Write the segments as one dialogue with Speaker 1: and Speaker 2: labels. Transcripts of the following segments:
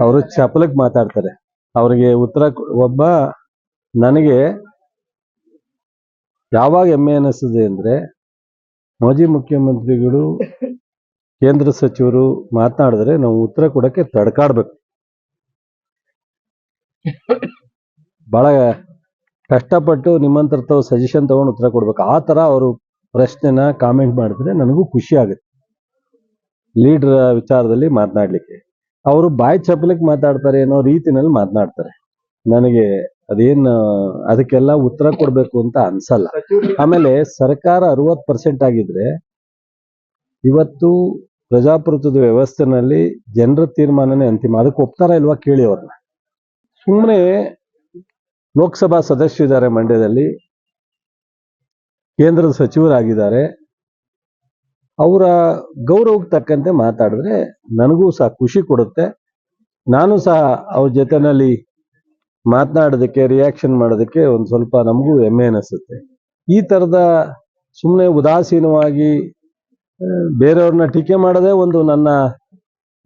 Speaker 1: ಅವರು ಚಪಲಕ್ ಮಾತಾಡ್ತಾರೆ. ಅವ್ರಿಗೆ ಉತ್ತರ ಒಬ್ಬ ನನಗೆ ಯಾವಾಗ ಹೆಮ್ಮೆ ಅನಿಸ್ತದೆ ಅಂದ್ರೆ, ಮಾಜಿ ಮುಖ್ಯಮಂತ್ರಿಗಳು ಕೇಂದ್ರ ಸಚಿವರು ಮಾತನಾಡಿದ್ರೆ ನಾವು ಉತ್ತರ ಕೊಡಕ್ಕೆ ತಡ್ಕಾಡ್ಬೇಕು. ಬಹಳ ಕಷ್ಟಪಟ್ಟು ನಿಮ್ಮಂತರ ಸಜೆಷನ್ ತಗೊಂಡು ಉತ್ತರ ಕೊಡ್ಬೇಕು. ಆ ತರ ಅವರು ಪ್ರಶ್ನೆನ ಕಾಮೆಂಟ್ ಮಾಡಿದ್ರೆ ನನಗೂ ಖುಷಿ ಆಗುತ್ತೆ. ಲೀಡರ್ ವಿಚಾರದಲ್ಲಿ ಮಾತನಾಡ್ಲಿಕ್ಕೆ ಅವರು ಬಾಯಿ ಚಪಲಕ್ಕೆ ಮಾತಾಡ್ತಾರೆ ಅನ್ನೋ ರೀತಿನಲ್ಲಿ ಮಾತನಾಡ್ತಾರೆ. ನನಗೆ ಅದೇನು ಅದಕ್ಕೆಲ್ಲ ಉತ್ತರ ಕೊಡ್ಬೇಕು ಅಂತ ಅನ್ಸಲ್ಲ. ಆಮೇಲೆ ಸರ್ಕಾರ 60% ಆಗಿದ್ರೆ ಇವತ್ತು ಪ್ರಜಾಪ್ರಭುತ್ವದ ವ್ಯವಸ್ಥೆನಲ್ಲಿ ಜನರ ತೀರ್ಮಾನನೇ ಅಂತಿಮ. ಅದಕ್ಕೆ ಒಪ್ತಾರ ಇಲ್ವಾ ಕೇಳಿ ಅವ್ರನ್ನ. ಸುಮ್ಮನೆ ಲೋಕಸಭಾ ಸದಸ್ಯರಿದ್ದಾರೆ, ಮಂಡ್ಯದಲ್ಲಿ ಕೇಂದ್ರದ ಸಚಿವರಾಗಿದ್ದಾರೆ, ಅವರ ಗೌರವಕ್ಕೆ ತಕ್ಕಂತೆ ಮಾತಾಡಿದ್ರೆ ನನಗೂ ಸಹ ಖುಷಿ ಕೊಡುತ್ತೆ. ನಾನು ಸಹ ಅವ್ರ ಜೊತೆನಲ್ಲಿ ಮಾತನಾಡೋದಕ್ಕೆ, ರಿಯಾಕ್ಷನ್ ಮಾಡೋದಕ್ಕೆ ಒಂದು ಸ್ವಲ್ಪ ನಮಗೂ ಹೆಮ್ಮೆ ಅನಿಸುತ್ತೆ. ಈ ಥರದ ಸುಮ್ಮನೆ ಉದಾಸೀನವಾಗಿ ಬೇರೆಯವ್ರನ್ನ ಟೀಕೆ ಮಾಡೋದೇ ಒಂದು ನನ್ನ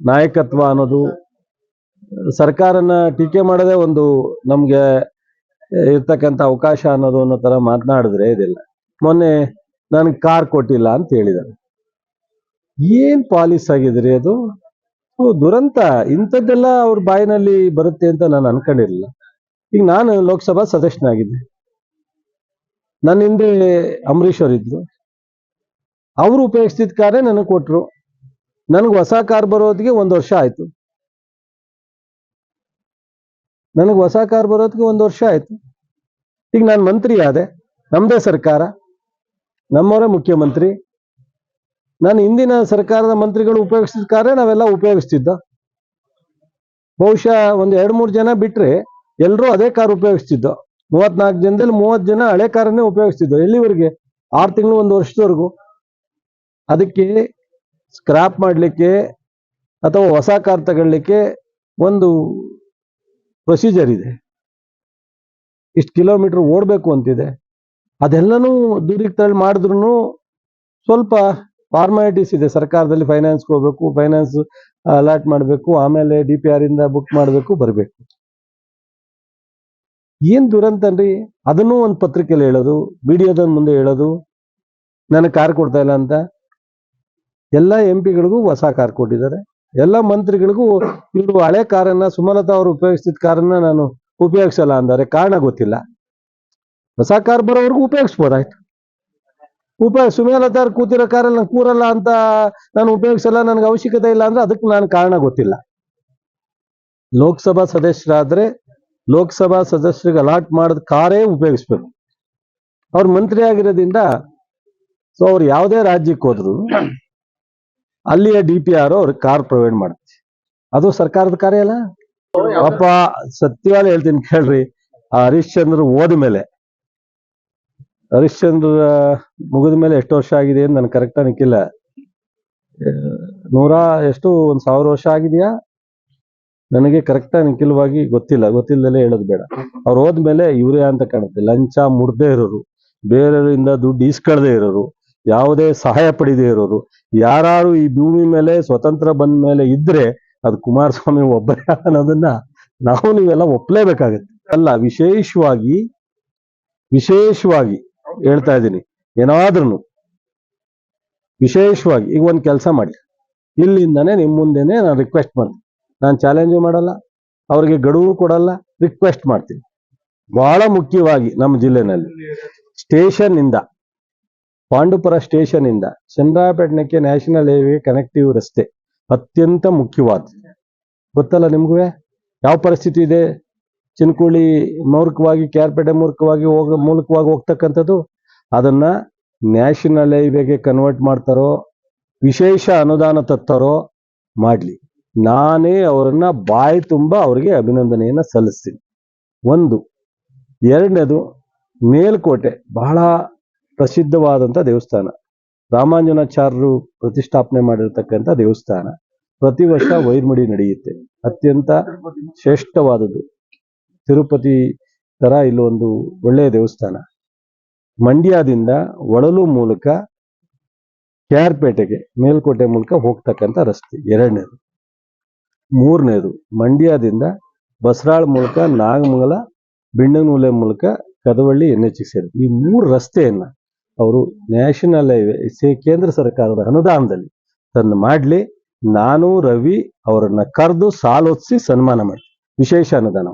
Speaker 1: ನಾಯಕತ್ವ ಅನ್ನೋದು, ಸರ್ಕಾರನ ಟೀಕೆ ಮಾಡೋದೇ ಒಂದು ನಮಗೆ ಇರ್ತಕ್ಕಂಥ ಅವಕಾಶ ಅನ್ನೋ ಥರ ಮಾತನಾಡಿದ್ರೆ ಇದಿಲ್ಲ. ಮೊನ್ನೆ ನನಗೆ ಕಾರ್ ಕೊಟ್ಟಿಲ್ಲ ಅಂತ ಹೇಳಿದ್ದಾರೆ. ಏನ್ ಪಾಲಿಸ್ ಆಗಿದ್ರಿ ಅದು? ದುರಂತ. ಇಂಥದ್ದೆಲ್ಲ ಅವ್ರ ಬಾಯಿನಲ್ಲಿ ಬರುತ್ತೆ ಅಂತ ನಾನು ಅನ್ಕೊಂಡಿರಲಿಲ್ಲ. ಈಗ ನಾನು ಲೋಕಸಭಾ ಸದಸ್ಯನಾಗಿದ್ದೆ, ನನ್ನ ಹಿಂದೆ ಅಂಬರೀಶ್ ಅವರಿದ್ರು, ಅವರು ಉಪಯೋಗಿಸ್ತಿದ್ದ ಕಾರೇ ನನಗೆ ಕೊಟ್ರು. ನನಗೆ ಹೊಸ ಕಾರ್ ಬರೋದಕ್ಕೆ 1 ವರ್ಷ ಆಯ್ತು. ಈಗ ನಾನು ಮಂತ್ರಿ ಆದೆ, ನಮ್ದೇ ಸರ್ಕಾರ, ನಮ್ಮವರೇ ಮುಖ್ಯಮಂತ್ರಿ. ನಾನು ಹಿಂದಿನ ಸರ್ಕಾರದ ಮಂತ್ರಿಗಳು ಉಪಯೋಗಿಸಿದ ಕಾರೇ ನಾವೆಲ್ಲ ಉಪಯೋಗಿಸ್ತಿದ್ದ. ಬಹುಶಃ ಒಂದು 2-3 ಜನ ಬಿಟ್ರೆ ಎಲ್ಲರೂ ಅದೇ ಕಾರ್ ಉಪಯೋಗಿಸ್ತಿದ್ದೋ. 34 ಜನದಲ್ಲಿ 30 ಜನ ಹಳೆ ಕಾರನ್ನೇ ಉಪಯೋಗಿಸ್ತಿದ್ದೋ. ಎಲ್ಲಿವರೆಗೆ? 6 ತಿಂಗಳು 1 ವರ್ಷದವರೆಗೂ. ಅದಕ್ಕೆ ಸ್ಕ್ರಾಪ್ ಮಾಡಲಿಕ್ಕೆ ಅಥವಾ ಹೊಸ ಕಾರ್ ತಗೊಳ್ಳಿಕ್ಕೆ ಒಂದು ಪ್ರೊಸೀಜರ್ ಇದೆ, ಇಷ್ಟು ಕಿಲೋಮೀಟರ್ ಓಡಬೇಕು ಅಂತಿದೆ. ಅದೆಲ್ಲನೂ ದೂರಿಗೆ ತಳ್ಳಿ ಮಾಡಿದ್ರು ಸ್ವಲ್ಪ ಫಾರ್ಮಾಲಿಟೀಸ್ ಇದೆ. ಸರ್ಕಾರದಲ್ಲಿ ಫೈನಾನ್ಸ್ಗೆ ಹೋಗ್ಬೇಕು, ಫೈನಾನ್ಸ್ ಅಲಾಟ್ ಮಾಡಬೇಕು, ಆಮೇಲೆ DPR ಇಂದ ಬುಕ್ ಮಾಡಬೇಕು, ಬರಬೇಕು. ಏನ್ ದುರಂತನ್ರಿ. ಅದನ್ನೂ ಒಂದು ಪತ್ರಿಕೆಯಲ್ಲಿ ಹೇಳೋದು, ವಿಡಿಯೋದ ಮುಂದೆ ಹೇಳೋದು ನನಗೆ ಕಾರ್ ಕೊಡ್ತಾ ಇಲ್ಲ ಅಂತ. ಎಲ್ಲ MP ಗಳಿಗೂ ಹೊಸ ಕಾರ್ ಕೊಟ್ಟಿದ್ದಾರೆ, ಎಲ್ಲ ಮಂತ್ರಿಗಳಿಗೂ ಇವರು ಹಳೆ ಕಾರನ್ನ, ಸುಮಲತಾ ಅವರು ಉಪಯೋಗಿಸ್ತಿದ್ದ ಕಾರನ್ನ ನಾನು ಉಪಯೋಗಿಸಲ್ಲ ಅಂದರೆ ಕಾರಣ ಗೊತ್ತಿಲ್ಲ. ಹೊಸ ಕಾರ್ ಬರೋವರೆಗೂ ಉಪಯೋಗಿಸ್ಬೋದಾಯ್ತು. ಸುಮಲತಾ ಅವ್ರು ಕೂತಿರೋ ಕಾರಲ್ಲಿ ನಾನು ಕೂರಲ್ಲ ಅಂತ ನಾನು ಉಪಯೋಗಿಸಲ್ಲ, ನನಗೆ ಅವಶ್ಯಕತೆ ಇಲ್ಲ ಅಂದ್ರೆ ಅದಕ್ಕೆ ನಾನು ಕಾರಣ ಗೊತ್ತಿಲ್ಲ. ಲೋಕಸಭಾ ಸದಸ್ಯರಾದ್ರೆ ಲೋಕಸಭಾ ಸದಸ್ಯರಿಗೆ ಅಲಾಟ್ ಮಾಡಿದ ಕಾರೇ ಉಪಯೋಗಿಸ್ಬೇಕು. ಅವ್ರು ಮಂತ್ರಿ ಆಗಿರೋದ್ರಿಂದ ಸೊ ಅವ್ರು ಯಾವುದೇ ರಾಜ್ಯಕ್ಕೆ ಹೋದ್ರು ಅಲ್ಲಿಯ DPR ಅವ್ರಿಗೆ ಕಾರ್ ಪ್ರೊವೈಡ್ ಮಾಡುತ್ತೆ. ಅದು ಸರ್ಕಾರದ ಕಾರ್ಯ ಅಲ್ಲ. ಪಾಪ ಸತ್ಯವಾಗಿ ಹೇಳ್ತೀನಿ ಕೇಳ್ರಿ, ಆ ಹರಿಶ್ಚಂದ್ರ ಹೋದ್ಮೇಲೆ, ಹರಿಶ್ಚಂದ್ರ ಮುಗಿದ ಮೇಲೆ ಎಷ್ಟು ವರ್ಷ ಆಗಿದೆ ಅಂತ ನನಗೆ ಕರೆಕ್ಟ್ ಅನ್ಕಿಲ್ಲ. 1,000 ವರ್ಷ ಆಗಿದೆಯಾ ನನಗೆ ಕರೆಕ್ಟ್ ಅನ್ಕಿಲ್ವಾಗಿ ಗೊತ್ತಿಲ್ಲದಲ್ಲೇ ಹೇಳೋದು ಬೇಡ. ಅವ್ರು ಹೋದ್ಮೇಲೆ ಇವರೇ ಅಂತ ಕಾಣುತ್ತೆ. ಲಂಚ ಮುಡ್ದೇ ಇರೋರು, ಬೇರೆಯವರಿಂದ ದುಡ್ಡು ಈಸ್ಕೊಳ್ದೇ ಇರೋರು, ಯಾವುದೇ ಸಹಾಯ ಪಡೆದೇ ಇರೋರು ಯಾರು ಈ ಭೂಮಿ ಮೇಲೆ ಸ್ವತಂತ್ರ ಬಂದ ಮೇಲೆ ಇದ್ರೆ ಅದು ಕುಮಾರಸ್ವಾಮಿ ಒಬ್ಬರೇ ಅನ್ನೋದನ್ನ ನೀವೆಲ್ಲ ಒಪ್ಲೇಬೇಕಾಗತ್ತೆ. ಅಲ್ಲ, ವಿಶೇಷವಾಗಿ ಹೇಳ್ತಾ ಇದ್ದೀನಿ, ಏನಾದ್ರೂ ವಿಶೇಷವಾಗಿ ಈಗ ಒಂದು ಕೆಲಸ ಮಾಡಿ, ಇಲ್ಲಿಂದಾನೆ ನಿಮ್ಮ ಮುಂದೆನೆ ನಾನು ರಿಕ್ವೆಸ್ಟ್ ಮಾಡ್ತೀನಿ. ನಾನು ಚಾಲೆಂಜು ಮಾಡಲ್ಲ, ಅವ್ರಿಗೆ ಗಡುವು ಕೊಡಲ್ಲ, ರಿಕ್ವೆಸ್ಟ್ ಮಾಡ್ತೀನಿ. ಬಹಳ ಮುಖ್ಯವಾಗಿ ನಮ್ಮ ಜಿಲ್ಲೆನಲ್ಲಿ ಸ್ಟೇಷನ್ ಇಂದ, ಪಾಂಡುಪುರ ಸ್ಟೇಷನ್ ಇಂದ ಚಂದ್ರಾಪಟ್ಟಣಕ್ಕೆ ನ್ಯಾಷನಲ್ ಹೈವೇ ಕನೆಕ್ಟಿವ್ ರಸ್ತೆ ಅತ್ಯಂತ ಮುಖ್ಯವಾದ. ಗೊತ್ತಲ್ಲ ನಿಮ್ಗೂ ಯಾವ ಪರಿಸ್ಥಿತಿ ಇದೆ. ಚಿನ್ಕುಳಿ ಮೂಲಕವಾಗಿ, KR ಪೇಟೆ ಮೂಲಕವಾಗಿ ಹೋಗ್ತಕ್ಕಂಥದ್ದು. ಅದನ್ನ ನ್ಯಾಷನಲ್ ಹೈವೇಗೆ ಕನ್ವರ್ಟ್ ಮಾಡ್ತಾರೋ, ವಿಶೇಷ ಅನುದಾನ ತತ್ತಾರೋ ಮಾಡ್ಲಿ, ನಾನೇ ಅವರನ್ನ ಬಾಯಿ ತುಂಬಾ ಅವರಿಗೆ ಅಭಿನಂದನೆಯನ್ನ ಸಲ್ಲಿಸ್ತೀನಿ. ಒಂದು. ಎರಡನೇದು, ಮೇಲ್ಕೋಟೆ ಬಹಳ ಪ್ರಸಿದ್ಧವಾದಂಥ ದೇವಸ್ಥಾನ, ರಾಮಾಂಜನಾಚಾರ್ಯರು ಪ್ರತಿಷ್ಠಾಪನೆ ಮಾಡಿರ್ತಕ್ಕಂಥ ದೇವಸ್ಥಾನ. ಪ್ರತಿ ವರ್ಷ ವೈರ್ಮಡಿ ನಡೆಯುತ್ತೆ, ಅತ್ಯಂತ ಶ್ರೇಷ್ಠವಾದದ್ದು. ತಿರುಪತಿ ತರ ಇಲ್ಲೊಂದು ಒಳ್ಳೆಯ ದೇವಸ್ಥಾನ. ಮಂಡ್ಯದಿಂದ ಒಳಲು ಮೂಲಕ KR ಪೇಟೆಗೆ ಮೇಲ್ಕೋಟೆ ಮೂಲಕ ಹೋಗ್ತಕ್ಕಂಥ ರಸ್ತೆ. ಎರಡನೇದು. ಮೂರನೇದು ಮಂಡ್ಯದಿಂದ ಬಸರಾಳ ಮೂಲಕ ನಾಗಮಂಗಲ ಬಿಣ್ಣನೂಲೆ ಮೂಲಕ ಕದವಳ್ಳಿ NH ಸೇರಿ ಈ 3 ರಸ್ತೆಯನ್ನ ಅವರು ನ್ಯಾಷನಲ್ ಹೈವೇ ಕೇಂದ್ರ ಸರ್ಕಾರದ ಅನುದಾನದಲ್ಲಿ ತಂದು ಮಾಡಲಿ. ನಾನು ರವಿ ಅವರನ್ನ ಕರೆದು ಸಾಲೊತ್ಸಿ ಸನ್ಮಾನ ಮಾಡಿ ವಿಶೇಷ ಅನುದಾನ